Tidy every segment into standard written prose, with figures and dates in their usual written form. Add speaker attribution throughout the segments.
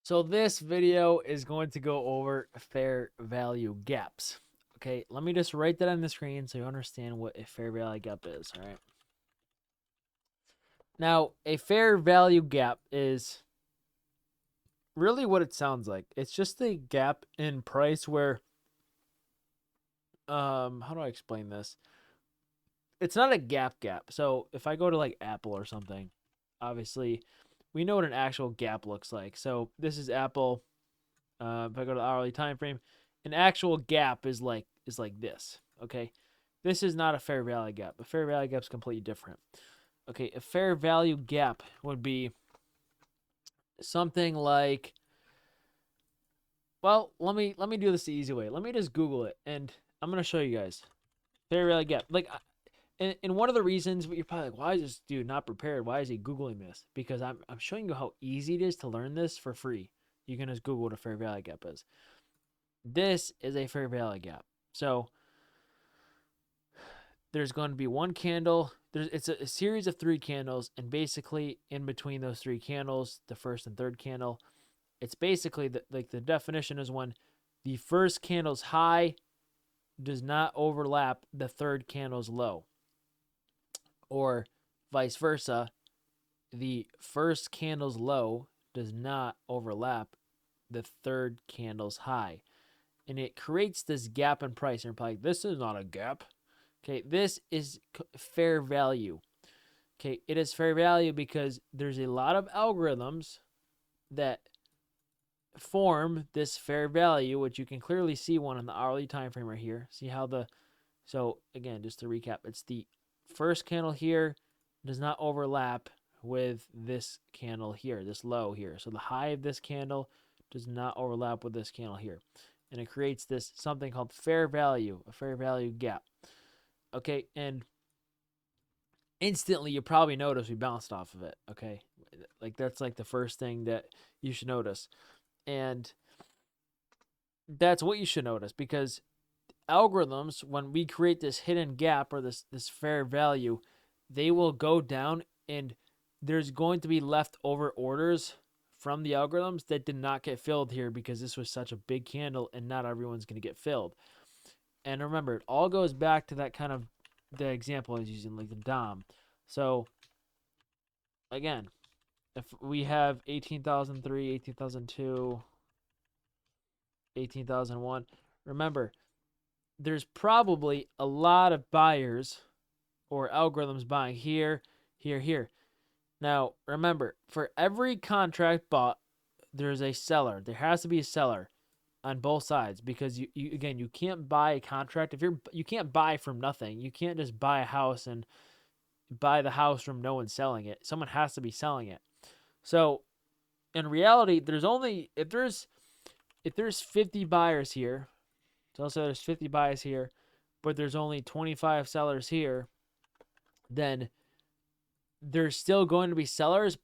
Speaker 1: So this video is going to go over fair value gaps. Okay, let me just write that on the screen so you understand what a fair value gap is, all right? Now, a fair value gap is really what it sounds like. It's just a gap in price where how do I explain this? It's not a gap. So, if I go to like Apple or something, obviously we know what an actual gap looks like. So, this is Apple. If I go to the hourly time frame, an actual gap is like this. Okay, this is not a fair value gap. A fair value gap is completely different. Okay, a fair value gap would be something like, well, let me do this the easy way. Let me just Google it, and I'm gonna show you guys fair value gap. Like, and one of the reasons you're probably like, why is this dude not prepared? Why is he Googling this? Because I'm showing you how easy it is to learn this for free. You can just Google what a fair value gap is. This is a fair value gap. So there's going to be one candle. It's a series of 3 candles, and basically in between those 3 candles, the first and third candle, it's basically the definition is when the first candle's high does not overlap the third candle's low, or vice versa, the first candle's low does not overlap the third candle's high. And it creates this gap in price. And you're probably like, this is not a gap. Okay, this is fair value. Okay, it is fair value because there's a lot of algorithms that form this fair value, which you can clearly see one in the hourly time frame right here. See how so again, just to recap, it's the first candle here does not overlap with this candle here, this low here. So the high of this candle does not overlap with this candle here. And it creates this something called fair value, a fair value gap. Okay, and instantly you probably notice we bounced off of it. Okay, like that's like the first thing that you should notice, and that's what you should notice, because algorithms, when we create this hidden gap or this fair value, they will go down, and there's going to be leftover orders from the algorithms that did not get filled here because this was such a big candle and not everyone's going to get filled. And remember, it all goes back to that kind of the example I was using, like the DOM. So again, if we have 18,003, 18,002, 18,001, remember, there's probably a lot of buyers or algorithms buying here, here, here. Now, remember, for every contract bought, there's a seller. There has to be a seller on both sides, because you again, you can't buy a contract if you can't buy from nothing. You can't just buy a house and buy the house from no one selling it. Someone has to be selling it. So in reality, there's only if there's 50 buyers here, so let's say there's 50 buyers here, but there's only 25 sellers here, then there's still going to be sellers,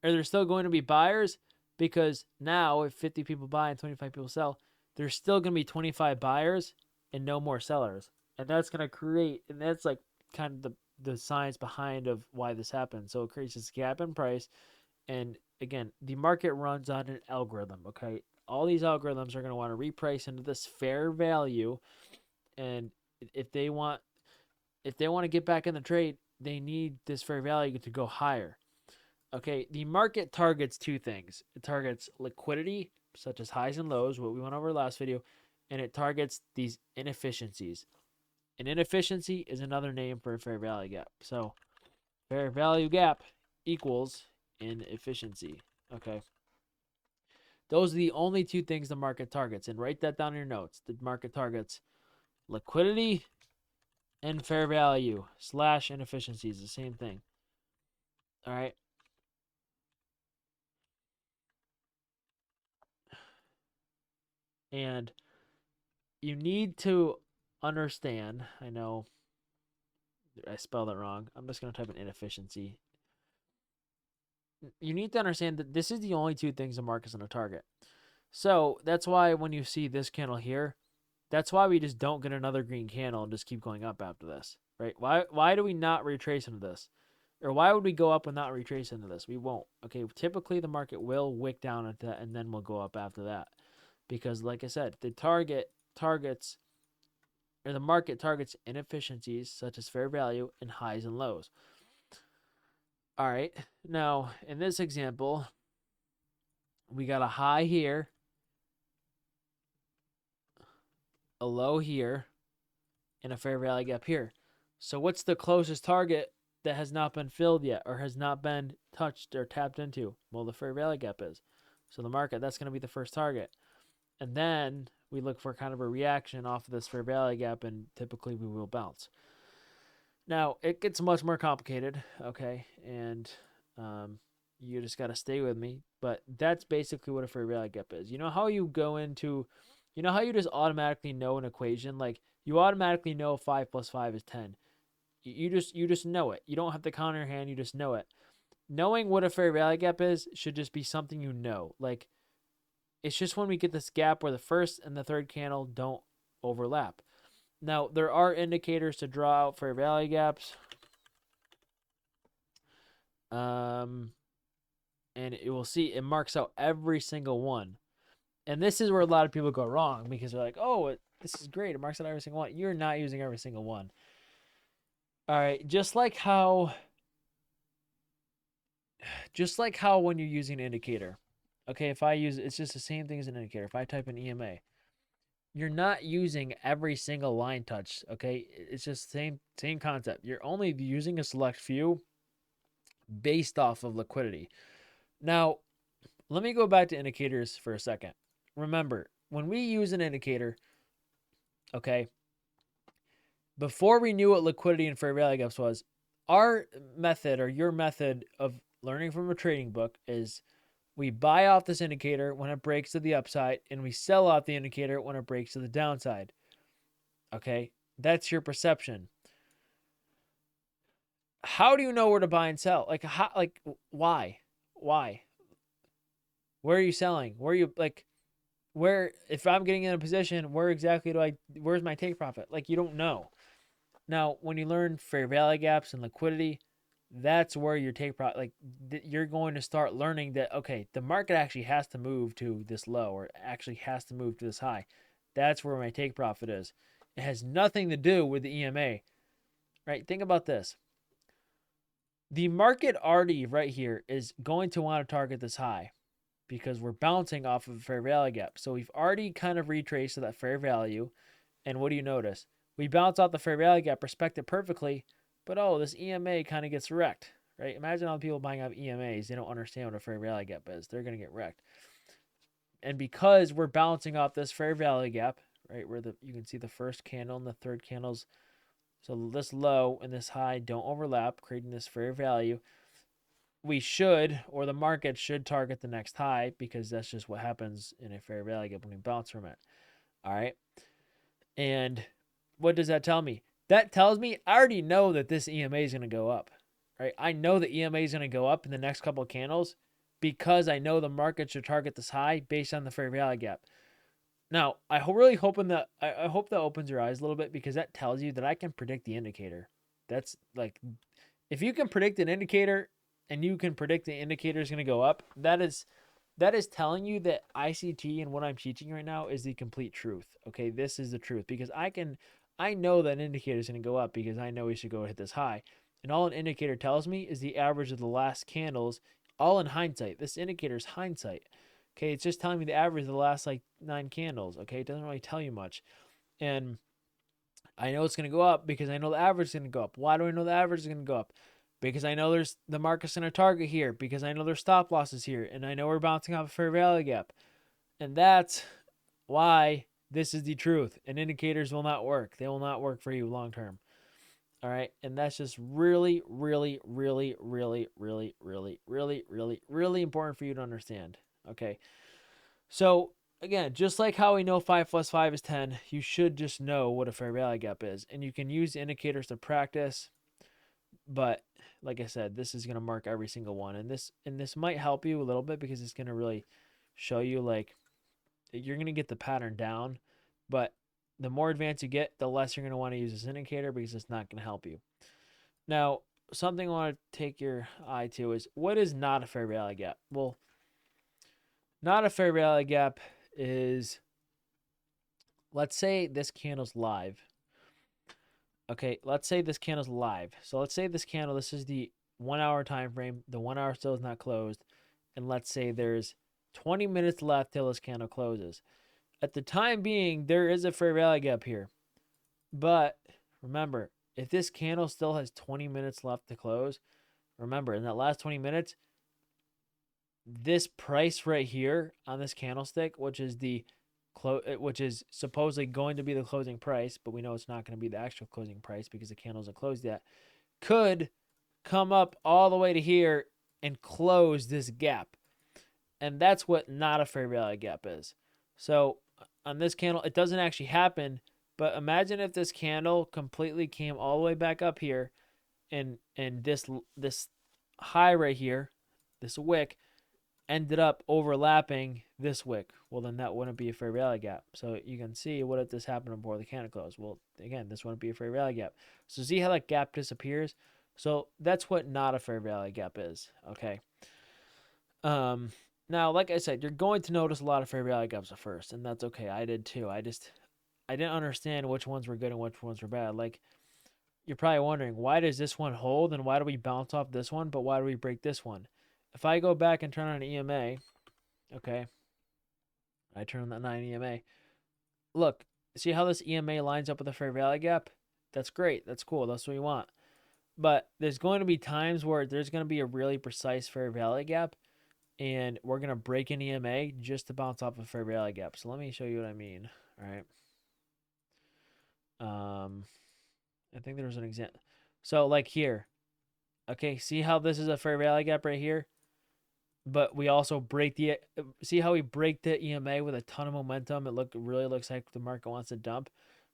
Speaker 1: or there's still going to be buyers, because now if 50 people buy and 25 people sell, there's still going to be 25 buyers and no more sellers. And that's going to create, and that's like kind of the science behind of why this happens. So it creates this gap in price. And again, the market runs on an algorithm, okay? All these algorithms are going to want to reprice into this fair value, and if they want to get back in the trade, they need this fair value to go higher. Okay, the market targets 2 things. It targets liquidity, such as highs and lows, what we went over last video, and it targets these inefficiencies. An inefficiency is another name for a fair value gap. So fair value gap equals inefficiency. Okay. Those are the only 2 things the market targets. And write that down in your notes. The market targets liquidity and fair value / inefficiencies, the same thing. All right. And you need to understand, I know I spelled it wrong. I'm just going to type in inefficiency. You need to understand that this is the only 2 things the market's going to target. So that's why when you see this candle here, that's why we just don't get another green candle and just keep going up after this, right? Why do we not retrace into this? or why would we go up and not retrace into this? We won't. Okay, typically the market will wick down at that, and then we'll go up after that. Because like I said, the market targets inefficiencies such as fair value and highs and lows. All right, now in this example, we got a high here, a low here, and a fair value gap here. So what's the closest target that has not been filled yet or has not been touched or tapped into? Well, the fair value gap is. So the market, that's going to be the first target. And then we look for kind of a reaction off of this fair value gap, and typically we will bounce. Now, it gets much more complicated, okay? And you just got to stay with me. But that's basically what a fair value gap is. You know how you go into, you know how you just automatically know an equation? Like, you automatically know 5 plus 5 is 10. You just know it. You don't have to count in your hand. You just know it. Knowing what a fair value gap is should just be something you know. Like, it's just when we get this gap where the first and the third candle don't overlap. Now, there are indicators to draw out fair value gaps. And you will see it marks out every single one. And this is where a lot of people go wrong, because they're like, oh, this is great. It marks out every single one. You're not using every single one. All right, just like how when you're using an indicator, okay, if I use, it's just the same thing as an indicator. If I type in EMA, you're not using every single line touch, okay? It's just same concept. You're only using a select few based off of liquidity. Now, let me go back to indicators for a second. Remember, when we use an indicator, okay, before we knew what liquidity and fair value gaps was, our method, or your method of learning from a trading book, is we buy off this indicator when it breaks to the upside, and we sell off the indicator when it breaks to the downside. Okay, that's your perception. How do you know where to buy and sell? Like, why? Where are you selling? Where are you, like, where, if I'm getting in a position, where exactly where's my take profit? Like, you don't know. Now, when you learn fair value gaps and liquidity, that's where your take profit, like, you're going to start learning that, okay, the market actually has to move to this low, or actually has to move to this high. That's where my take profit is. It has nothing to do with the EMA, right? Think about this. The market already right here is going to want to target this high, because we're bouncing off of a fair value gap. So we've already kind of retraced to that fair value. And what do you notice? We bounce off the fair value gap, respect it perfectly, but oh, this EMA kind of gets wrecked, right? Imagine all the people buying off EMAs. They don't understand what a fair value gap is. They're going to get wrecked. And because we're bouncing off this fair value gap, right, where you can see the first candle and the third candles, so this low and this high don't overlap, creating this fair value, we should, or the market should, target the next high, because that's just what happens in a fair value gap when we bounce from it. All right. And what does that tell me? That tells me I already know that this EMA is going to go up, right? I know the EMA is going to go up in the next couple of candles, because I know the market should target this high based on the fair value gap. Now, I really hoping that I hope that opens your eyes a little bit, because that tells you that I can predict the indicator. That's like, if you can predict an indicator and you can predict the indicator is going to go up, that is telling you that ICT and what I'm teaching right now is the complete truth. Okay, this is the truth, because I know that an indicator is going to go up, because I know we should go hit this high. And all an indicator tells me is the average of the last candles, all in hindsight. This indicator is hindsight. Okay, it's just telling me the average of the last like 9 candles. Okay, it doesn't really tell you much. And I know it's going to go up because I know the average is going to go up. Why do I know the average is going to go up? Because I know there's the market's going to target here, because I know there's stop losses here, and I know we're bouncing off a fair value gap. And that's why this is the truth. And indicators will not work. They will not work for you long term. All right. And that's just really, really, really, really, really, really, really, really, really important for you to understand. Okay. So again, just like how we know 5 plus 5 is 10, you should just know what a fair value gap is. And you can use indicators to practice. But like I said, this is going to mark every single one. And this might help you a little bit, because it's going to really show you, like, you're going to get the pattern down. But the more advanced you get, the less you're going to want to use this indicator, because it's not going to help you. Now, something I want to take your eye to is, what is not a fair value gap? Well, not a fair value gap is, let's say this candle's live. Okay, let's say this candle's live. So let's say this candle, this is the 1 hour time frame. The 1 hour still is not closed. And let's say there's 20 minutes left till this candle closes. At the time being, there is a fair value gap here. But remember, if this candle still has 20 minutes left to close, remember, in that last 20 minutes, this price right here on this candlestick, which is supposedly going to be the closing price, but we know it's not going to be the actual closing price because the candle isn't closed yet, could come up all the way to here and close this gap. And that's what not a fair value gap is. So on this candle, it doesn't actually happen, but imagine if this candle completely came all the way back up here, and this high right here, this wick, ended up overlapping this wick. Well, then that wouldn't be a fair value gap. So you can see, what if this happened before the candle closed? Well, again, this wouldn't be a fair value gap. So see how that gap disappears? So that's what not a fair value gap is. Okay. Now, like I said, you're going to notice a lot of fair value gaps at first, and that's okay. I did too. I didn't understand which ones were good and which ones were bad. Like, you're probably wondering, why does this one hold and why do we bounce off this one, but why do we break this one? If I go back and turn on an EMA, okay, I turn on that 9 EMA. Look, see how this EMA lines up with the fair value gap? That's great. That's cool. That's what we want. But there's going to be times where there's going to be a really precise fair value gap, and we're going to break an EMA just to bounce off a fair value gap. So let me show you what I mean. All right. I think there was an example. So like here, okay, see how this is a fair value gap right here? But we also break see how we break the EMA with a ton of momentum? It really looks like the market wants to dump.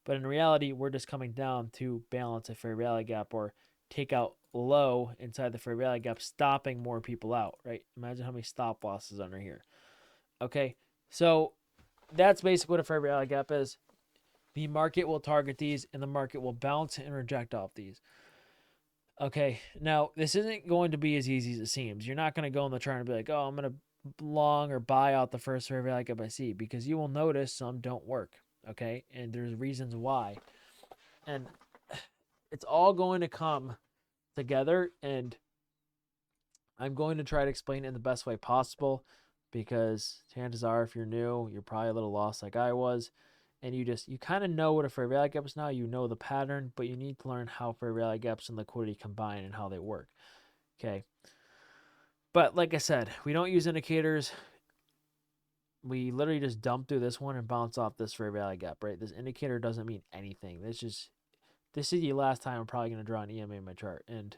Speaker 1: But in reality, we're just coming down to balance a fair value gap or take out low inside the fair value gap, stopping more people out, right? Imagine how many stop losses under here. Okay, so that's basically what a fair value gap is. The market will target these, and the market will bounce and reject off these. Okay, now this isn't going to be as easy as it seems. You're not going to go in the chart and be like, oh, I'm going to long or buy out the first fair value gap I see, because you will notice some don't work, okay? And there's reasons why. And it's all going to come together, and I'm going to try to explain it in the best way possible, because chances are, if you're new, you're probably a little lost like I was. And you kind of know what a fair value gap is now. You know the pattern, but you need to learn how fair value gaps and liquidity combine and how they work. Okay. But like I said, we don't use indicators. We literally just dump through this one and bounce off this fair value gap, right? This indicator doesn't mean anything. This is the last time I'm probably going to draw an EMA in my chart. And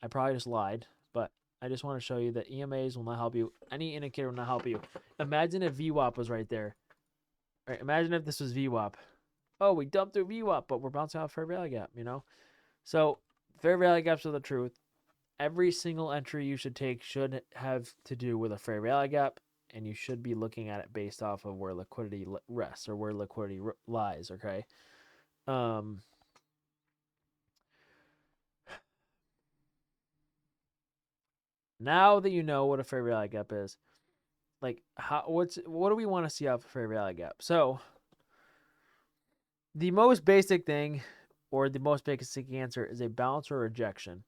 Speaker 1: I probably just lied, but I just want to show you that EMAs will not help you. Any indicator will not help you. Imagine if VWAP was right there. Right, imagine if this was VWAP. Oh, we dumped through VWAP, but we're bouncing off fair value gap, you know? So fair value gaps are the truth. Every single entry you should take should have to do with a fair value gap, and you should be looking at it based off of where liquidity rests or where liquidity lies, okay? Now that you know what a fair value gap is, like what do we want to see off a fair value gap? So the most basic thing, or the most basic answer, is a bounce or rejection.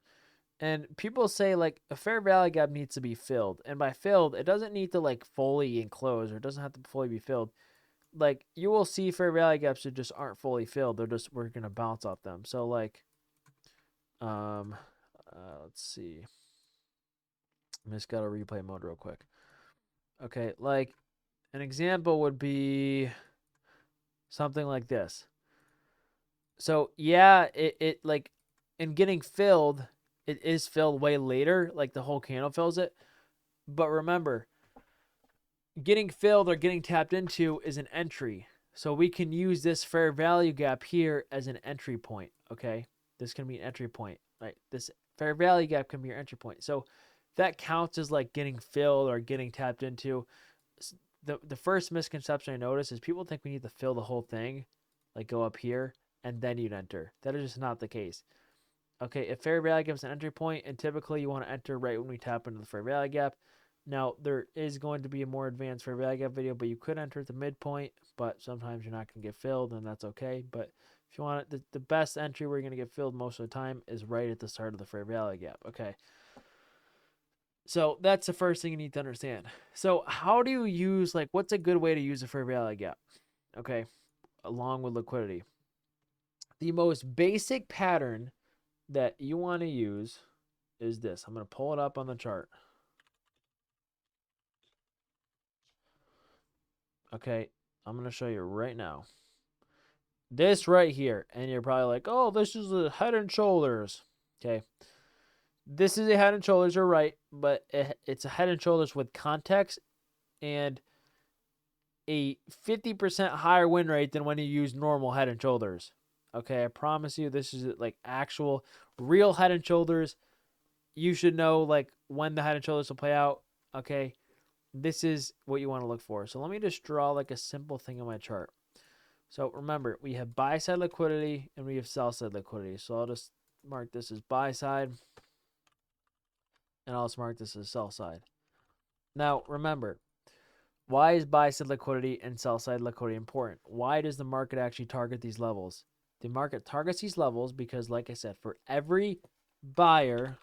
Speaker 1: And people say like a fair value gap needs to be filled. And by filled, it doesn't need to like fully enclose, or it doesn't have to fully be filled. Like you will see fair value gaps that just aren't fully filled. We're gonna bounce off them. So like, let's see. I just got to replay mode real quick. Okay, like an example would be something like this. So yeah, it like in getting filled, it is filled way later, like the whole candle fills it. But remember, getting filled or getting tapped into is an entry. So we can use this fair value gap here as an entry point, okay? This can be an entry point, right? This fair value gap can be your entry point. So that counts as like getting filled or getting tapped into. The first misconception I notice is people think we need to fill the whole thing, like go up here, and then you'd enter. That is just not the case. Okay, if fair value gap is an entry point, and typically you want to enter right when we tap into the fair value gap. Now, there is going to be a more advanced fair value gap video, but you could enter at the midpoint, but sometimes you're not going to get filled, and that's okay. But if you want it, the best entry where you're going to get filled most of the time is right at the start of the fair value gap, okay? So that's the first thing you need to understand. So how do you use, like, what's a good way to use a fair value gap, okay, along with liquidity? The most basic pattern that you want to use is this. I'm going to pull it up on the chart. Okay, I'm going to show you right now. This right here, and you're probably like, oh, this is a head and shoulders. Okay, this is a head and shoulders, you're right, but it's a head and shoulders with context and a 50% higher win rate than when you use normal head and shoulders. Okay, I promise you, this is like actual real head and shoulders. You should know like when the head and shoulders will play out. Okay, this is what you want to look for. So let me just draw like a simple thing on my chart. So remember, we have buy side liquidity and we have sell side liquidity. So I'll just mark this as buy side and I'll just mark this as sell side. Now remember, why is buy side liquidity and sell side liquidity important? Why does the market actually target these levels? The market targets these levels because, like I said, for every buyer,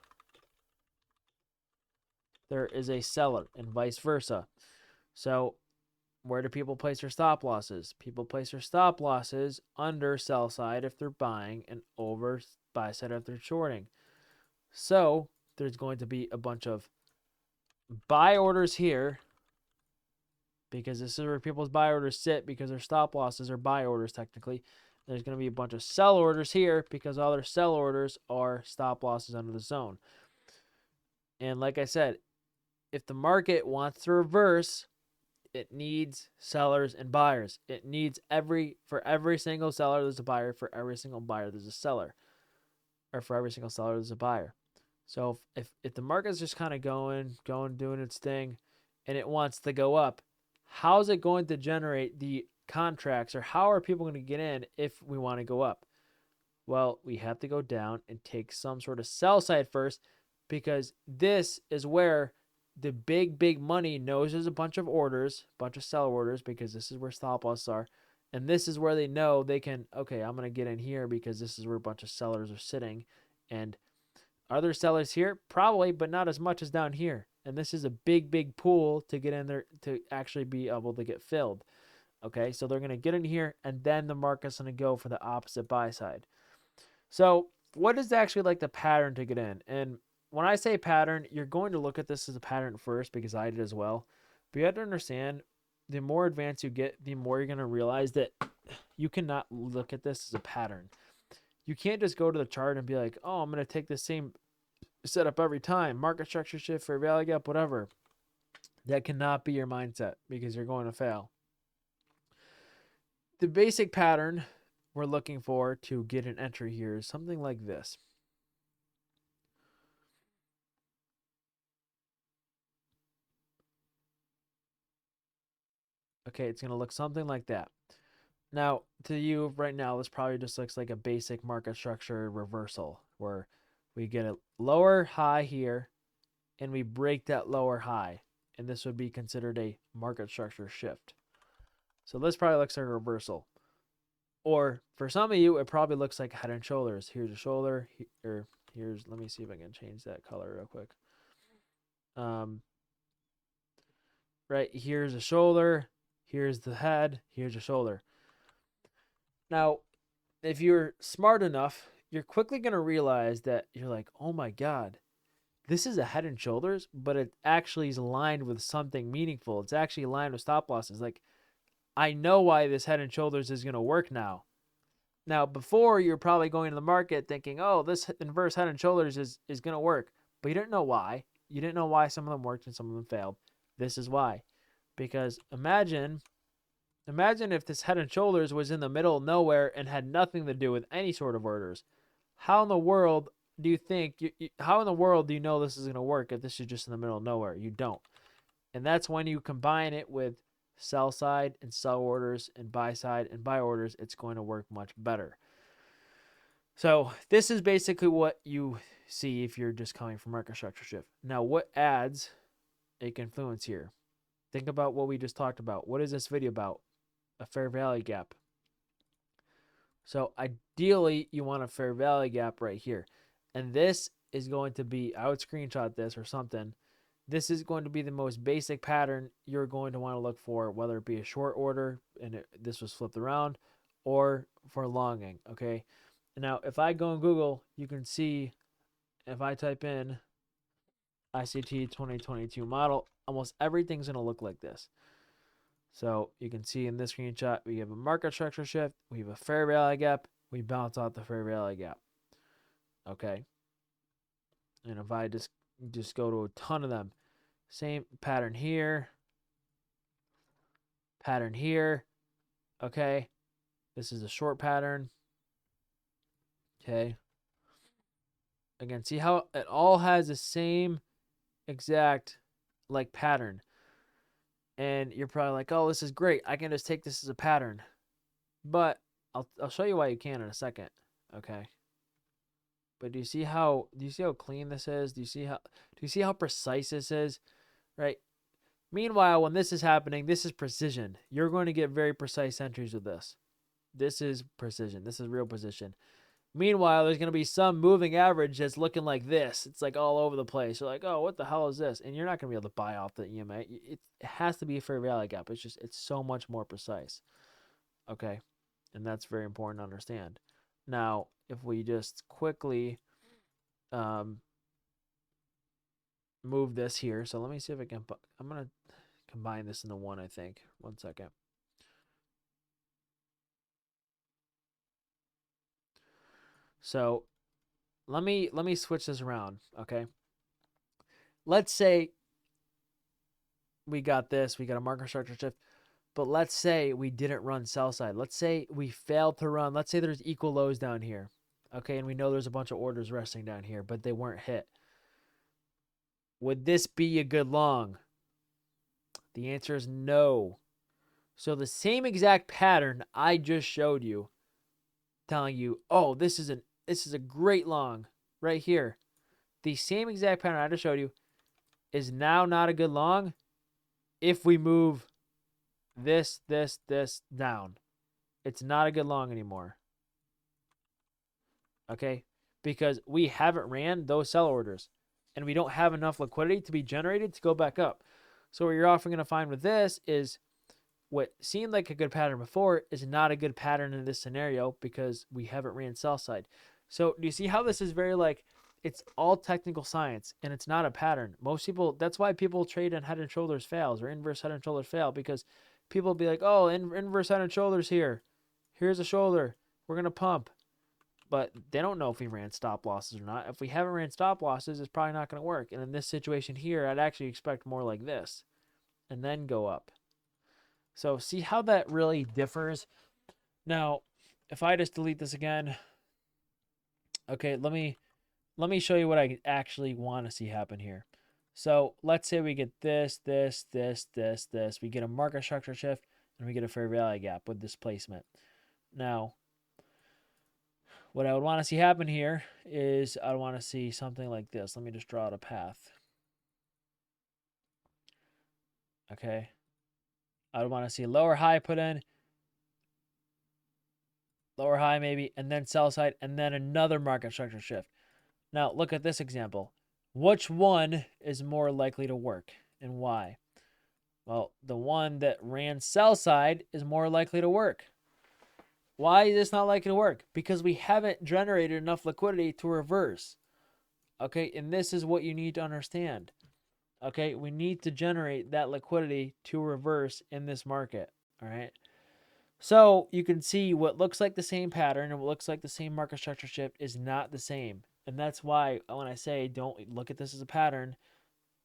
Speaker 1: there is a seller and vice versa. So where do people place their stop losses? People place their stop losses under sell side if they're buying and over buy side if they're shorting. So there's going to be a bunch of buy orders here because this is where people's buy orders sit because their stop losses are buy orders technically. There's going to be a bunch of sell orders here because all their sell orders are stop losses under the zone. And like I said, if the market wants to reverse, it needs sellers and buyers. It needs for every single seller, there's a buyer. For every single buyer, there's a seller. Or for every single seller, there's a buyer. So if the market's just kind of going, doing its thing, and it wants to go up, how is it going to generate the contracts, or how are people going to get in if we want to go up? Well, we have to go down and take some sort of sell side first, because this is where the big money knows there's a bunch of orders, bunch of seller orders, because this is where stop losses are. And this is where they know they can, okay, I'm going to get in here because this is where a bunch of sellers are sitting. And are there sellers here? Probably, but not as much as down here. And this is a big pool to get in there to actually be able to get filled. Okay, so they're going to get in here, and then the market's going to go for the opposite buy side. So what is actually like the pattern to get in? And when I say pattern, you're going to look at this as a pattern first because I did as well. But you have to understand, the more advanced you get, the more you're going to realize that you cannot look at this as a pattern. You can't just go to the chart and be like, oh, I'm going to take the same setup every time. Market structure shift, fair value gap, whatever. That cannot be your mindset because you're going to fail. The basic pattern we're looking for to get an entry here is something like this. Okay, it's going to look something like that. Now, to you right now, this probably just looks like a basic market structure reversal where we get a lower high here and we break that lower high. And this would be considered a market structure shift. So this probably looks like a reversal. Or for some of you, it probably looks like head and shoulders. Here's a shoulder, or here's, let me see if I can change that color real quick. Right, here's a shoulder, here's the head, here's a shoulder. Now, if you're smart enough, you're quickly going to realize that you're like, oh my God, this is a head and shoulders, but it actually is aligned with something meaningful. It's actually aligned with stop losses. Like, I know why this head and shoulders is going to work now. Now, before, you're probably going to the market thinking, oh, this inverse head and shoulders is going to work. But you didn't know why. You didn't know why some of them worked and some of them failed. This is why. Because imagine if this head and shoulders was in the middle of nowhere and had nothing to do with any sort of orders. How in the world do you think, how in the world do you know this is going to work if this is just in the middle of nowhere? You don't. And that's when you combine it with sell side and sell orders and buy side and buy orders, it's going to work much better. So this is basically what you see if you're just coming from market structure shift. Now, what adds a confluence here? Think about what we just talked about. What is this video about? A fair value gap. So ideally, you want a fair value gap right here. And this is going to be, I would screenshot this or something. This is going to be the most basic pattern you're going to want to look for, whether it be a short order, and this was flipped around, or for longing, okay? Now, if I go on Google, you can see, if I type in ICT 2022 model, almost everything's going to look like this. So you can see in this screenshot, we have a market structure shift, we have a fair value gap, we bounce out the fair value gap. Okay. And if I just go to a ton of them, same pattern here, pattern here. Okay. This is a short pattern. Okay. Again, see how it all has the same exact like pattern. And you're probably like, oh, this is great. I can just take this as a pattern. But I'll show you why you can in a second. Okay. But do you see how clean this is? Do you see how precise this is? Right? Meanwhile, when this is happening, this is precision. You're going to get very precise entries with this. This is precision. This is real precision. Meanwhile, there's going to be some moving average that's looking like this. It's like all over the place. You're like, oh, what the hell is this? And you're not going to be able to buy off the EMA. It has to be a fair value gap. It's so much more precise. Okay. And that's very important to understand. Now, if we just quickly move this here. So let me see if I can, I'm going to combine this into one, I think. 1 second. So let me switch this around, okay? Let's say we got this, we got a market structure shift, but let's say we didn't run sell side. Let's say we failed to run. Let's say there's equal lows down here, okay? And we know there's a bunch of orders resting down here, but they weren't hit. Would this be a good long? The answer is no. So the same exact pattern I just showed you, telling you, oh, this is a great long right here. The same exact pattern I just showed you is now not a good long if we move this down. It's not a good long anymore. Okay? Because we haven't ran those sell orders and we don't have enough liquidity to be generated to go back up. So what you're often going to find with this is what seemed like a good pattern before is not a good pattern in this scenario because we haven't ran sell side. So do you see how this is very like, it's all technical science and it's not a pattern. Most people, that's why people trade on head and shoulders fails or inverse head and shoulders fail, because people will be like, oh, inverse head and shoulders here. Here's a shoulder. We're going to pump. But they don't know if we ran stop losses or not. If we haven't ran stop losses, it's probably not going to work. And in this situation here, I'd actually expect more like this and then go up. So see how that really differs? Now, if I just delete this again, okay, let me show you what I actually want to see happen here. So let's say we get this. We get a market structure shift, and we get a fair value gap with displacement. Now, what I would want to see happen here is I want to see something like this. Let me just draw out a path. Okay. I would want to see lower high put in, lower high maybe, and then sell side, and then another market structure shift. Now, look at this example. Which one is more likely to work and why? Well, the one that ran sell side is more likely to work. Why is this not likely to work? Because we haven't generated enough liquidity to reverse. Okay, and this is what you need to understand. Okay, we need to generate that liquidity to reverse in this market. All right. So you can see what looks like the same pattern and what looks like the same market structure shift is not the same. And that's why when I say don't look at this as a pattern,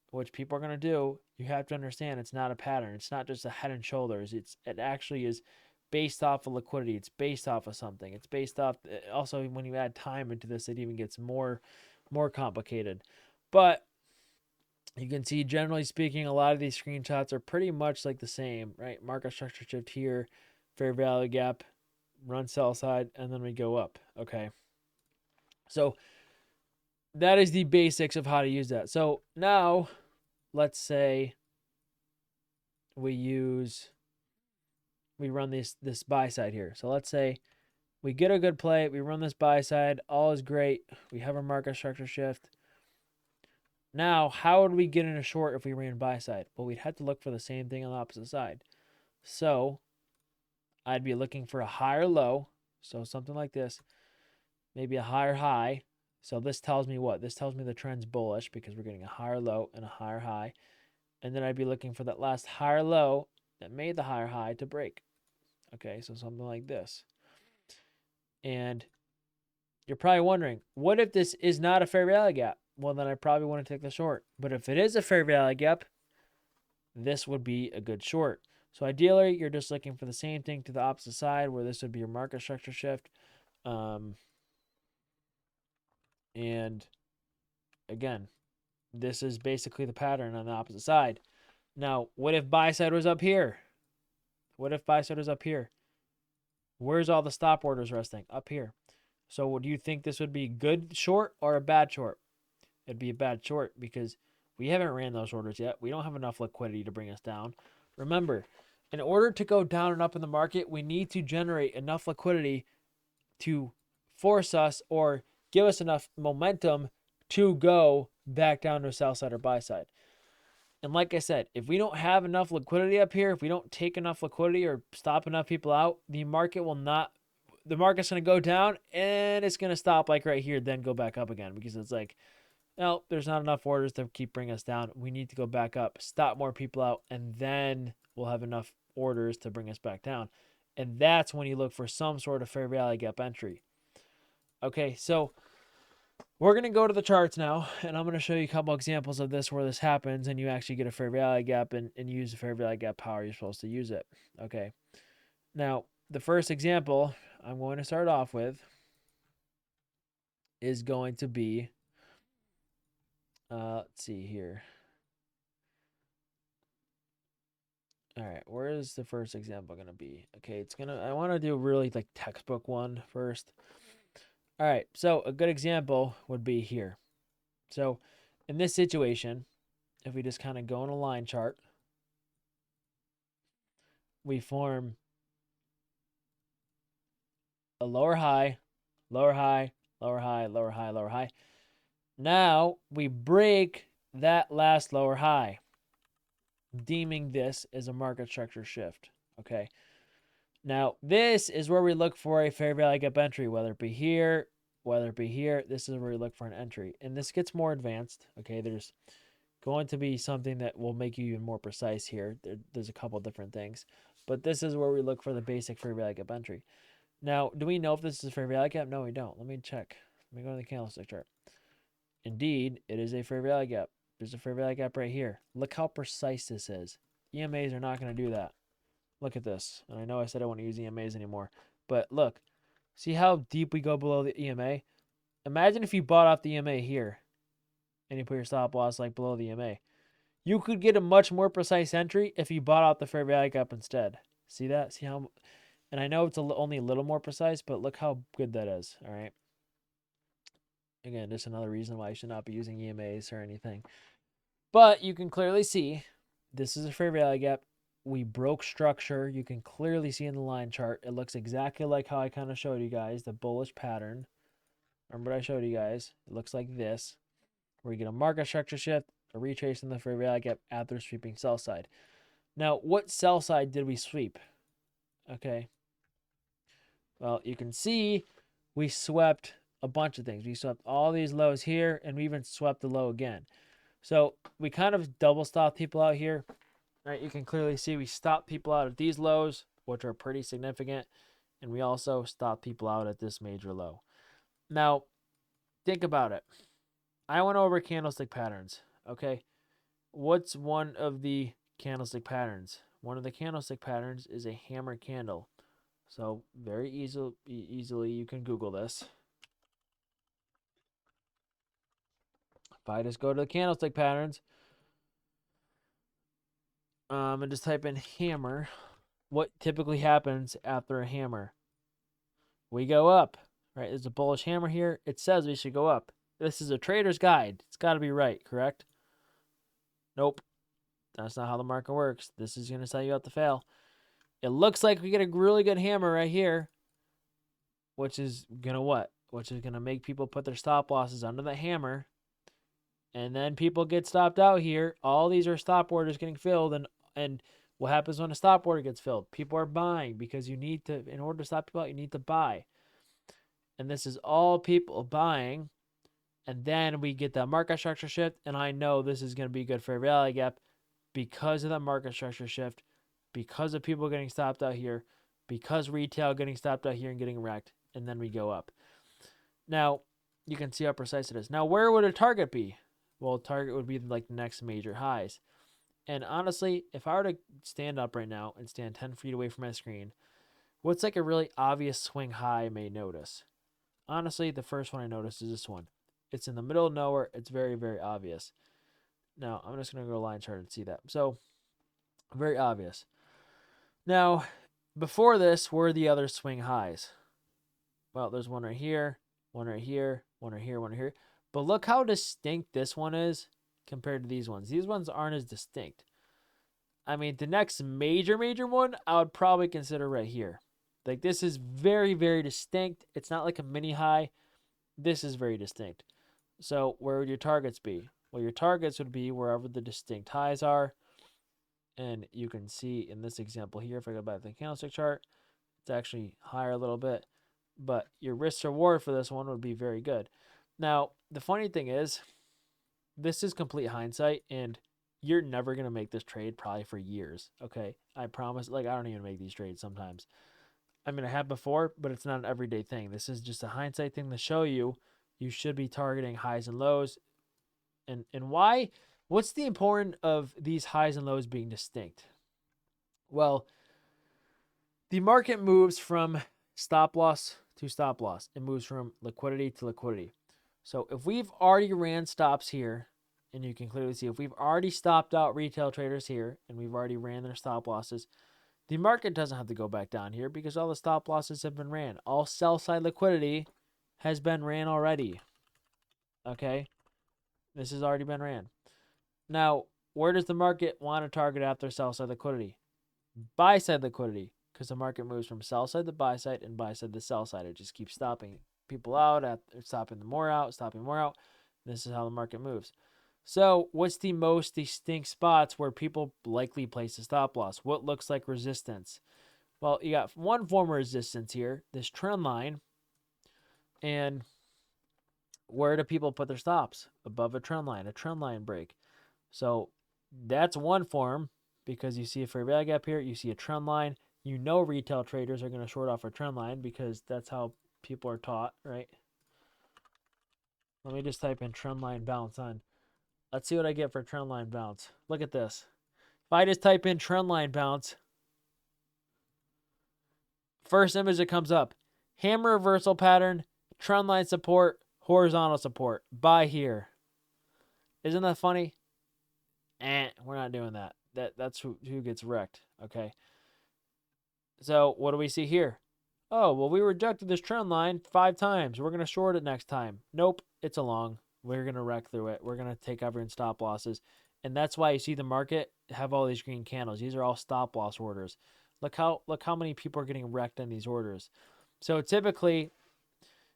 Speaker 1: which people are going to do, you have to understand it's not a pattern. It's not just a head and shoulders. It actually is based off of liquidity. It's based off of something. It's based off, also when you add time into this, it even gets more complicated. But you can see, generally speaking, a lot of these screenshots are pretty much like the same, right? Market structure shift here, fair value gap, run sell side, and then we go up, okay? So that is the basics of how to use that. So now let's say we run this buy side here. So let's say we get a good play, we run this buy side, all is great. We have our market structure shift. Now, how would we get in a short if we ran buy side? Well, we'd have to look for the same thing on the opposite side. So I'd be looking for a higher low. So something like this, maybe a higher high. So this tells me what? This tells me the trend's bullish because we're getting a higher low and a higher high. And then I'd be looking for that last higher low that made the higher high to break. Okay, so something like this. And you're probably wondering, what if this is not a fair value gap? Well, then I probably want to take the short. But if it is a fair value gap, this would be a good short. So ideally, you're just looking for the same thing to the opposite side, where this would be your market structure shift. And again, this is basically the pattern on the opposite side. Now, what if buy side was up here? What if buy side was up here? Where's all the stop orders resting? Up here. So do you think this would be a good short or a bad short? It'd be a bad short because we haven't ran those orders yet. We don't have enough liquidity to bring us down. Remember, in order to go down and up in the market, we need to generate enough liquidity to force us or give us enough momentum to go back down to a sell side or buy side. And like I said, if we don't have enough liquidity up here, if we don't take enough liquidity or stop enough people out, the market's going to go down and it's going to stop like right here, then go back up again because it's like, no, there's not enough orders to keep bringing us down. We need to go back up, stop more people out, and then we'll have enough orders to bring us back down. And that's when you look for some sort of fair value gap entry. Okay, so we're going to go to the charts now, and I'm going to show you a couple examples of this where this happens and you actually get a fair value gap and use the fair value gap power you're supposed to use it. Okay, now the first example I'm going to start off with is going to be, let's see here. All right, where is the first example going to be? Okay, I want to do a really like textbook one first. All right, so a good example would be here. So in this situation, if we just kind of go on a line chart, we form a lower high, lower high, lower high, lower high, lower high. Now we break that last lower high, deeming this as a market structure shift. Okay. Now this is where we look for a fair value gap entry, whether it be here, whether it be here. This is where we look for an entry. And this gets more advanced. Okay. There's going to be something that will make you even more precise here. There's a couple different things. But this is where we look for the basic fair value gap entry. Now, do we know if this is a fair value gap? No, we don't. Let me check. Let me go to the candlestick chart. Indeed, it is a fair value gap. There's a fair value gap right here. Look how precise this is. EMAs are not going to do that. Look at this. And I know I said I wouldn't use EMAs anymore. But look. See how deep we go below the EMA? Imagine if you bought off the EMA here. And you put your stop loss like below the EMA. You could get a much more precise entry if you bought out the fair value gap instead. See that? See how... And I know it's only a little more precise, but look how good that is, all right? Again, just another reason why you should not be using EMAs or anything. But you can clearly see this is a fair value gap. We broke structure. You can clearly see in the line chart. It looks exactly like how I kind of showed you guys, the bullish pattern. Remember what I showed you guys? It looks like this, where you get a market structure shift, a retrace in the fair value gap after sweeping sell side. Now, what sell side did we sweep? Okay. Well, you can see we swept a bunch of things. We swept all these lows here, and we even swept the low again. So we kind of double stopped people out here. Right? You can clearly see we stopped people out at these lows, which are pretty significant, and we also stopped people out at this major low. Now, think about it. I went over candlestick patterns, okay? What's one of the candlestick patterns? One of the candlestick patterns is a hammer candle. So very easily you can Google this. If I just go to the candlestick patterns and just type in hammer, what typically happens after a hammer? We go up, right? There's a bullish hammer here. It says we should go up. This is a trader's guide. It's got to be right, correct? Nope. That's not how the market works. This is going to set you up to fail. It looks like we get a really good hammer right here, which is going to what? Which is going to make people put their stop losses under the hammer. And then people get stopped out here. All these are stop orders getting filled. And what happens when a stop order gets filled? People are buying because you need to, in order to stop people out, you need to buy. And this is all people buying. And then we get that market structure shift. And I know this is going to be good for a rally gap because of that market structure shift, because of people getting stopped out here, because retail getting stopped out here and getting wrecked. And then we go up. Now, you can see how precise it is. Now, where would a target be? Well, target would be like the next major highs. And honestly, if I were to stand up right now and stand 10 feet away from my screen, what's like a really obvious swing high I may notice? Honestly, the first one I noticed is this one. It's in the middle of nowhere. It's very, very obvious. Now, I'm just going to go line chart and see that. So, very obvious. Now, before this, were the other swing highs? Well, there's one right here, one right here, one right here, one right here. But look how distinct this one is compared to these ones. These ones aren't as distinct. I mean, the next major one, I would probably consider right here. Like, this is very, very distinct. It's not like a mini high. This is very distinct. So, where would your targets be? Well, your targets would be wherever the distinct highs are. And you can see in this example here, if I go back to the candlestick chart, it's actually higher a little bit. But your risk reward for this one would be very good. Now, the funny thing is, this is complete hindsight, and you're never going to make this trade probably for years, okay? I promise. Like, I don't even make these trades sometimes. I mean, I have before, but it's not an everyday thing. This is just a hindsight thing to show you should be targeting highs and lows. And why? What's the importance of these highs and lows being distinct? Well, the market moves from stop loss to stop loss. It moves from liquidity to liquidity. So if we've already ran stops here, and you can clearly see if we've already stopped out retail traders here, and we've already ran their stop losses, the market doesn't have to go back down here because all the stop losses have been ran. All sell side liquidity has been ran already. Okay? This has already been ran. Now, where does the market want to target after sell side liquidity? Buy side liquidity, because the market moves from sell side to buy side and buy side to sell side. It just keeps stopping people out, stopping them more out, stopping more out. This is how the market moves. So what's the most distinct spots where people likely place a stop loss? What looks like resistance? Well, you got one form of resistance here, this trend line. And where do people put their stops? Above a trend line break. So that's one form, because you see a fair value gap here, you see a trend line. You know retail traders are going to short off a trend line because that's how people are taught, right? Let me just type in trend line bounce on. Let's see what I get for trend line bounce. Look at this. If I just type in trend line bounce, first image that comes up, hammer reversal pattern, trend line support, horizontal support. Buy here. Isn't that funny? We're not doing that. That's who gets wrecked, okay? So what do we see here? Oh, well, we rejected this trend line 5 times. We're going to short it next time. Nope, it's a long. We're going to wreck through it. We're going to take everyone's stop losses. And that's why you see the market have all these green candles. These are all stop loss orders. Look how many people are getting wrecked in these orders. So typically,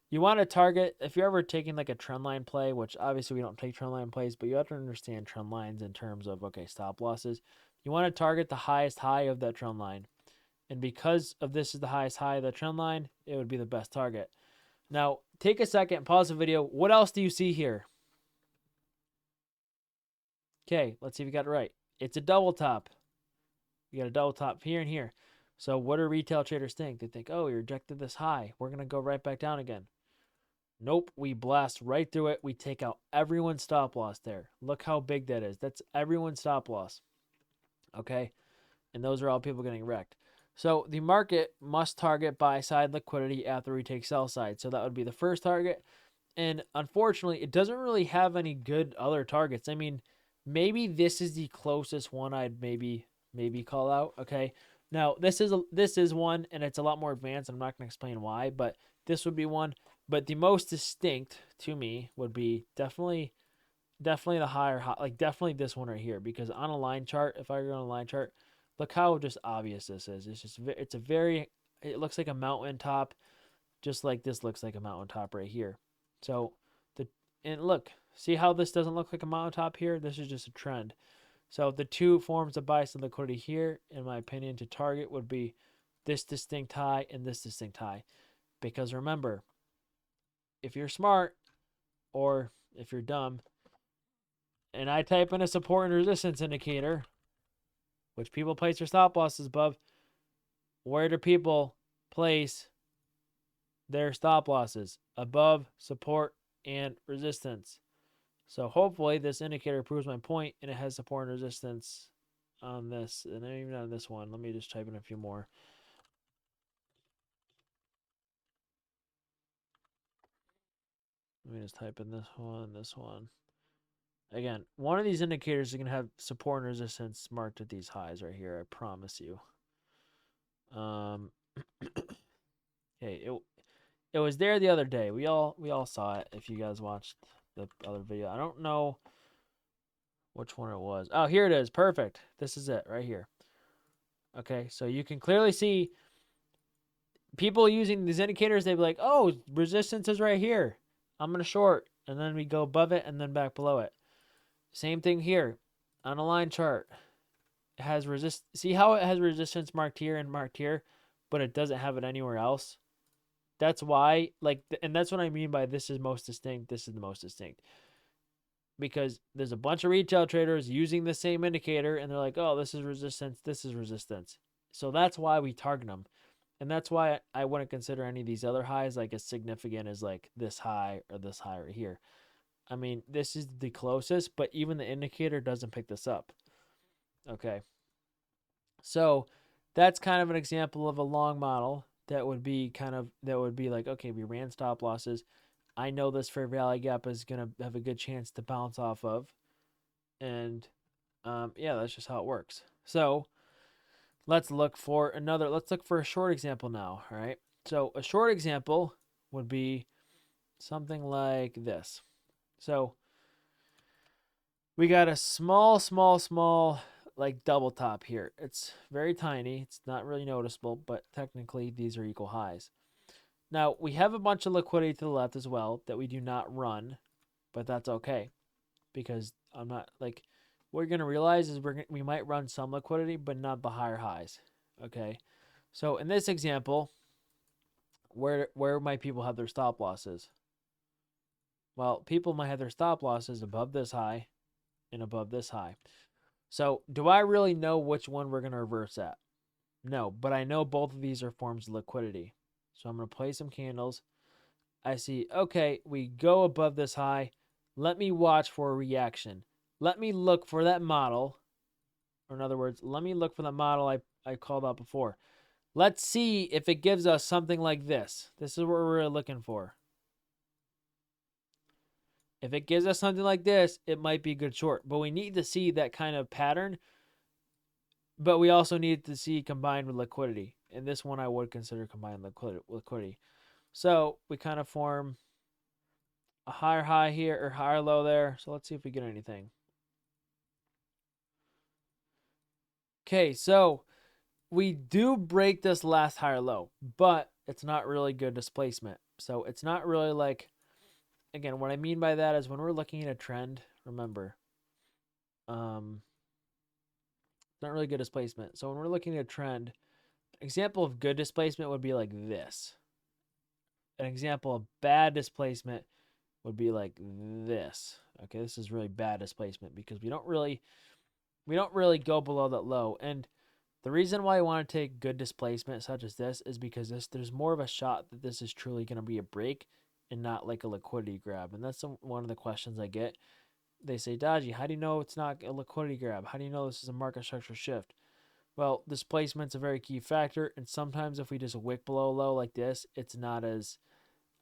Speaker 1: you want to target, if you're ever taking like a trend line play, which obviously we don't take trend line plays, but you have to understand trend lines in terms of, okay, stop losses. You want to target the highest high of that trend line. And because of this is the highest high of the trend line, it would be the best target. Now, take a second, pause the video. What else do you see here? Okay, let's see if we got it right. It's a double top. You got a double top here and here. So what do retail traders think? They think, oh, we rejected this high. We're going to go right back down again. Nope, we blast right through it. We take out everyone's stop loss there. Look how big that is. That's everyone's stop loss. Okay? And those are all people getting wrecked. So the market must target buy side liquidity after we take sell side. So that would be the first target. And unfortunately, it doesn't really have any good other targets. I mean, maybe this is the closest one I'd maybe call out, okay? Now, this is one, and it's a lot more advanced. I'm not going to explain why, but this would be one. But the most distinct to me would be definitely the higher high, like definitely this one right here, because on a line chart, if I go on a line chart, look how just obvious this is. It's just it looks like a mountain top, just like this looks like a mountain top right here. So and look, see how this doesn't look like a mountain top here? This is just a trend. So the two forms of bias and liquidity here, in my opinion, to target would be this distinct high and this distinct high. Because remember, if you're smart or if you're dumb, and I type in a support and resistance indicator, which people place their stop losses above, where do people place their stop losses? Above support and resistance. So hopefully this indicator proves my point, and it has support and resistance on this, and even on this one. Let me just type in a few more. Let me just type in this one, this one. Again, one of these indicators is going to have support and resistance marked at these highs right here. I promise you. Hey, it was there the other day. We all saw it. If you guys watched the other video, I don't know which one it was. Oh, here it is. Perfect. This is it right here. Okay, so you can clearly see people using these indicators. They'd be like, "Oh, resistance is right here. I'm gonna short," and then we go above it and then back below it. Same thing here on a line chart. It has see how it has resistance marked here and marked here, but it doesn't have it anywhere else. That's why, like, and that's what I mean by this is most distinct. This is the most distinct, because there's a bunch of retail traders using the same indicator, and they're like, "Oh, this is resistance. This is resistance." So that's why we target them, and that's why I wouldn't consider any of these other highs like as significant as like this high or this high right here. I mean, this is the closest, but even the indicator doesn't pick this up. Okay. So that's kind of an example of a long model that would be like, okay, we ran stop losses. I know this fair value gap is going to have a good chance to bounce off of. And yeah, that's just how it works. So let's look for a short example now. All right. So a short example would be something like this. So we got a small like double top here. It's very tiny. It's not really noticeable, but technically these are equal highs. Now, we have a bunch of liquidity to the left as well that we do not run, but that's okay, because I'm not like, what you're going to realize is we might run some liquidity, but not the higher highs. Okay. So in this example, where might people have their stop losses? Well, people might have their stop losses above this high and above this high. So do I really know which one we're going to reverse at? No, but I know both of these are forms of liquidity. So I'm going to play some candles. I see, okay, we go above this high. Let me watch for a reaction. Let me look for that model. Or in other words, let me look for the model I called out before. Let's see if it gives us something like this. This is what we're really looking for. If it gives us something like this, it might be a good short. But we need to see that kind of pattern. But we also need to see combined with liquidity. And this one I would consider combined liquidity. So we kind of form a higher high here or higher low there. So let's see if we get anything. Okay, so we do break this last higher low, but it's not really good displacement. So it's not really like, again, what I mean by that is when we're looking at a trend, remember, it's not really good displacement. So when we're looking at a trend, an example of good displacement would be like this. An example of bad displacement would be like this. Okay, this is really bad displacement because we don't really go below that low. And the reason why I want to take good displacement such as this is because there's more of a shot that this is truly going to be a break and not like a liquidity grab. And that's one of the questions I get. They say, Dodgy, how do you know it's not a liquidity grab? How do you know this is a market structure shift? Well, displacement's a very key factor. And sometimes if we just wick below low like this, it's not as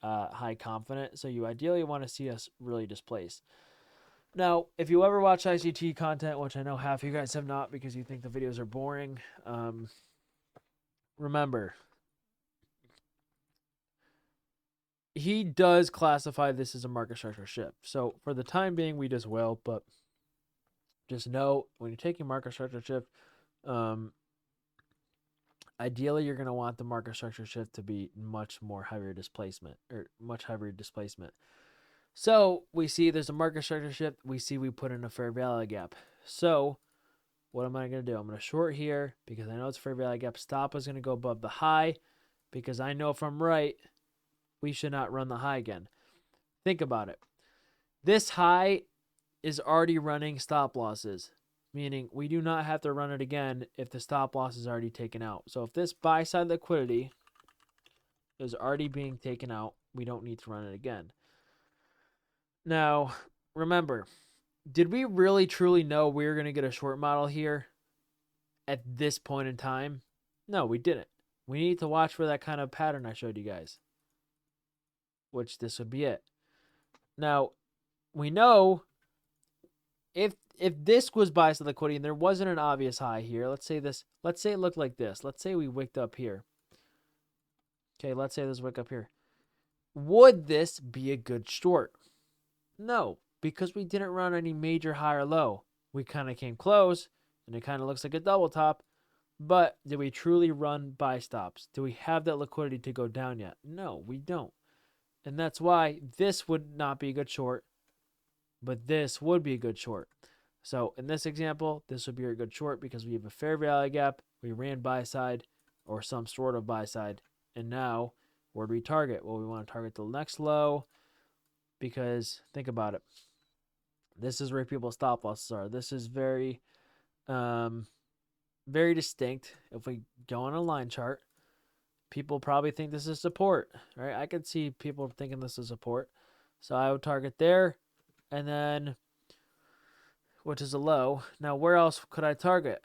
Speaker 1: high confident. So you ideally want to see us really displace. Now, if you ever watch ICT content, which I know half of you guys have not because you think the videos are boring, remember, he does classify this as a market structure shift. So for the time being, we just will, but just know when you're taking market structure shift, ideally you're going to want the market structure shift to be much more heavier displacement or much heavier displacement. So we see there's a market structure shift. We see we put in a fair value gap. So what am I going to do? I'm going to short here because I know it's fair value gap. Stop is going to go above the high because I know if I'm right, we should not run the high again. Think about it. This high is already running stop losses, meaning we do not have to run it again if the stop loss is already taken out. So if this buy side liquidity is already being taken out, we don't need to run it again. Now, remember, did we really truly know we were going to get a short model here at this point in time? No, we didn't. We need to watch for that kind of pattern I showed you guys, which this would be it. Now, we know if this was buy side liquidity and there wasn't an obvious high here, let's say it looked like this. Let's say we wicked up here. Okay, let's say this wick up here. Would this be a good short? No, because we didn't run any major high or low. We kind of came close, and it kind of looks like a double top. But did we truly run buy stops? Do we have that liquidity to go down yet? No, we don't. And that's why this would not be a good short, but this would be a good short. So in this example, this would be a good short because we have a fair value gap. We ran buy side or some sort of buy side. And now, where do we target? Well, we want to target the next low because think about it. This is where people's stop losses are. This is very, very distinct. If we go on a line chart, people probably think this is support, right? I could see people thinking this is support. So I would target there and then, which is a low. Now, where else could I target?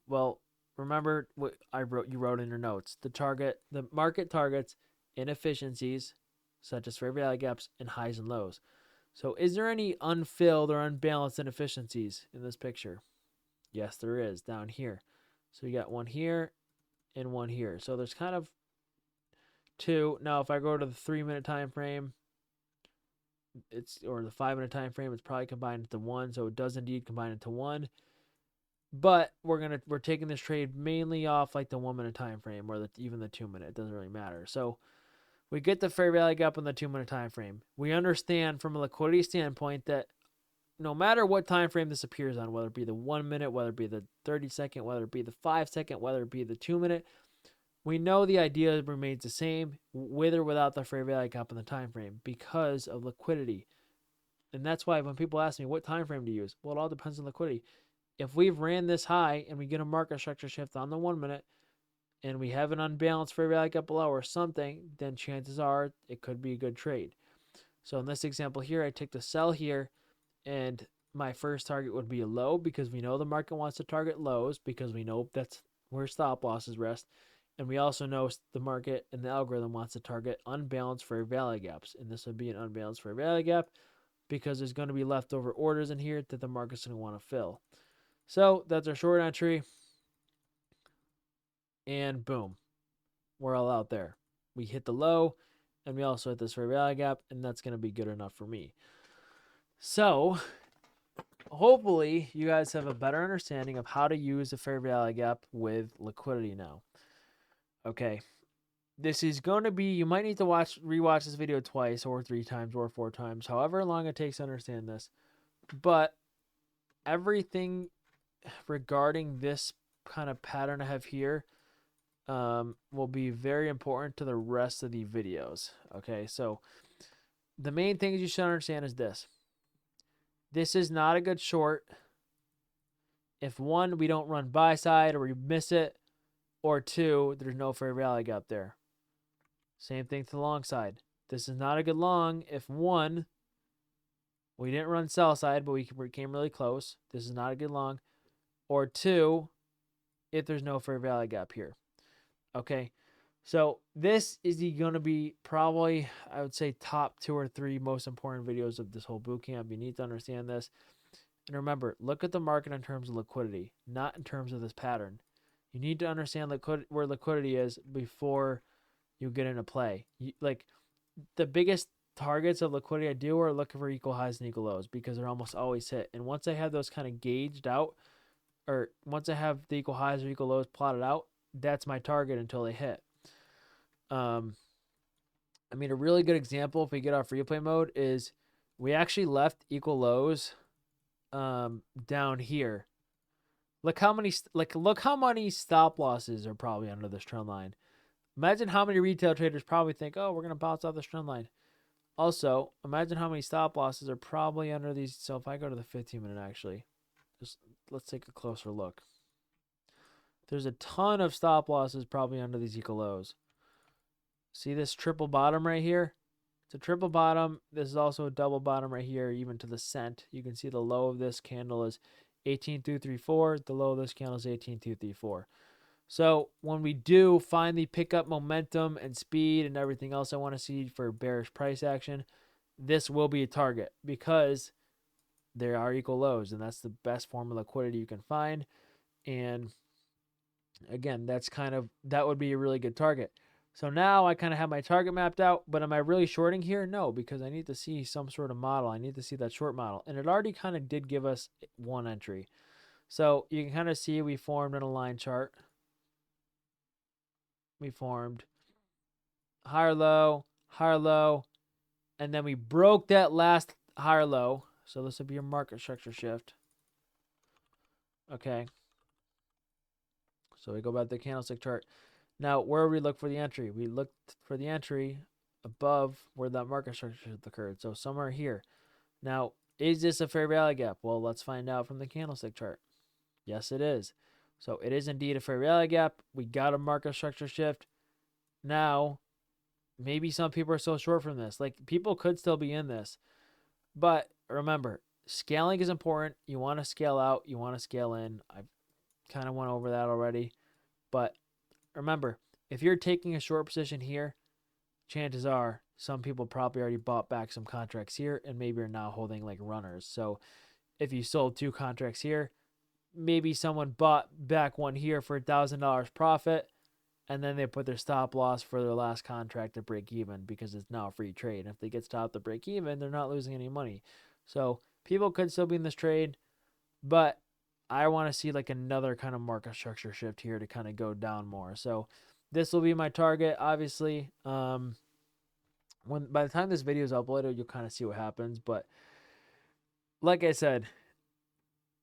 Speaker 1: Well, remember what you wrote in your notes. The market targets inefficiencies such as fair value gaps and highs and lows. So is there any unfilled or unbalanced inefficiencies in this picture? Yes, there is down here. So you got one here and one here. So there's kind of two. Now, if I go to the 3-minute time frame, or the 5-minute time frame, it's probably combined into one. So it does indeed combine into one. But we're taking this trade mainly off like the 1-minute time frame or even the 2-minute. It doesn't really matter. So we get the fair value gap on the 2-minute time frame. We understand from a liquidity standpoint that no matter what time frame this appears on, whether it be the 1 minute, whether it be the 30-second, whether it be the 5-second, whether it be the 2-minute, we know the idea remains the same with or without the fair value gap on the time frame because of liquidity. And that's why when people ask me what time frame to use, well, it all depends on liquidity. If we've ran this high and we get a market structure shift on the 1 minute and we have an unbalanced fair value gap below or something, then chances are it could be a good trade. So in this example here, I take the sell here, and my first target would be a low because we know the market wants to target lows because we know that's where stop losses rest. And we also know the market and the algorithm wants to target unbalanced fair value gaps. And this would be an unbalanced fair value gap because there's going to be leftover orders in here that the market's going to want to fill. So that's our short entry. And boom, we're all out there. We hit the low and we also hit this fair value gap, and that's going to be good enough for me. So hopefully you guys have a better understanding of how to use the fair value gap with liquidity now. Okay. This is going to be, you might need to rewatch this video twice or 3 times or 4 times, however long it takes to understand this. But everything regarding this kind of pattern I have here will be very important to the rest of the videos. Okay, so the main things you should understand is this. This is not a good short if 1, we don't run buy side or we miss it, or 2, there's no fair value gap there. Same thing to the long side. This is not a good long if 1, we didn't run sell side, but we came really close. This is not a good long. Or 2, if there's no fair value gap here. Okay, so this is going to be probably, I would say, top 2 or 3 most important videos of this whole bootcamp. You need to understand this. And remember, look at the market in terms of liquidity, not in terms of this pattern. You need to understand where liquidity is before you get into play. Like the biggest targets of liquidity I do are looking for equal highs and equal lows because they're almost always hit. And once I have those kind of gauged out, or once I have the equal highs or equal lows plotted out, that's my target until they hit. I mean, a really good example if we get off replay mode is we actually left equal lows down here. Look how many stop losses are probably under this trend line. Imagine how many retail traders probably think, oh, we're going to bounce off this trend line. Also, imagine how many stop losses are probably under these. So if I go to the 15-minute, actually, just let's take a closer look. There's a ton of stop losses probably under these equal lows. See this triple bottom right here? It's a triple bottom. This is also a double bottom right here, even to the cent. You can see the low of this candle is 18,234. The low of this candle is 18,234. So when we do finally pick up momentum and speed and everything else I want to see for bearish price action, this will be a target because there are equal lows, and that's the best form of liquidity you can find. And again, that would be a really good target. So now I kind of have my target mapped out, but am I really shorting here? No, because I need to see some sort of model. I need to see that short model. And it already kind of did give us one entry. So you can kind of see we formed an aligned chart. We formed higher low, and then we broke that last higher low. So this would be your market structure shift. Okay. So we go back to the candlestick chart. Now, where we look for the entry? We looked for the entry above where that market structure shift occurred. So somewhere here. Now, is this a fair value gap? Well, let's find out from the candlestick chart. Yes, it is. So it is indeed a fair value gap. We got a market structure shift. Now, maybe some people are still short from this. Like, people could still be in this. But remember, scaling is important. You want to scale out. You want to scale in. I've kind of went over that already. But remember, if you're taking a short position here, chances are some people probably already bought back some contracts here and maybe are now holding like runners. So if you sold 2 contracts here, maybe someone bought back one here for $1,000 profit, and then they put their stop loss for their last contract to break even because it's now a free trade. And if they get stopped to break even, they're not losing any money. So people could still be in this trade, but I want to see like another kind of market structure shift here to kind of go down more. So this will be my target, obviously. By the time this video is uploaded, you'll kind of see what happens. But like I said,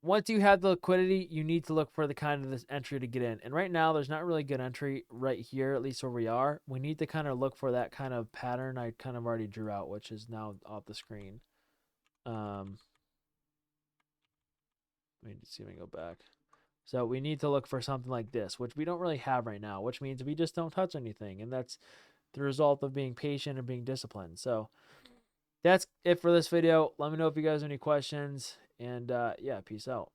Speaker 1: once you have the liquidity, you need to look for the kind of this entry to get in. And right now, there's not really good entry right here, at least where we are. We need to kind of look for that kind of pattern I kind of already drew out, which is now off the screen. Let me see if I can go back. So we need to look for something like this, which we don't really have right now, which means we just don't touch anything. And that's the result of being patient and being disciplined. So that's it for this video. Let me know if you guys have any questions. And yeah, peace out.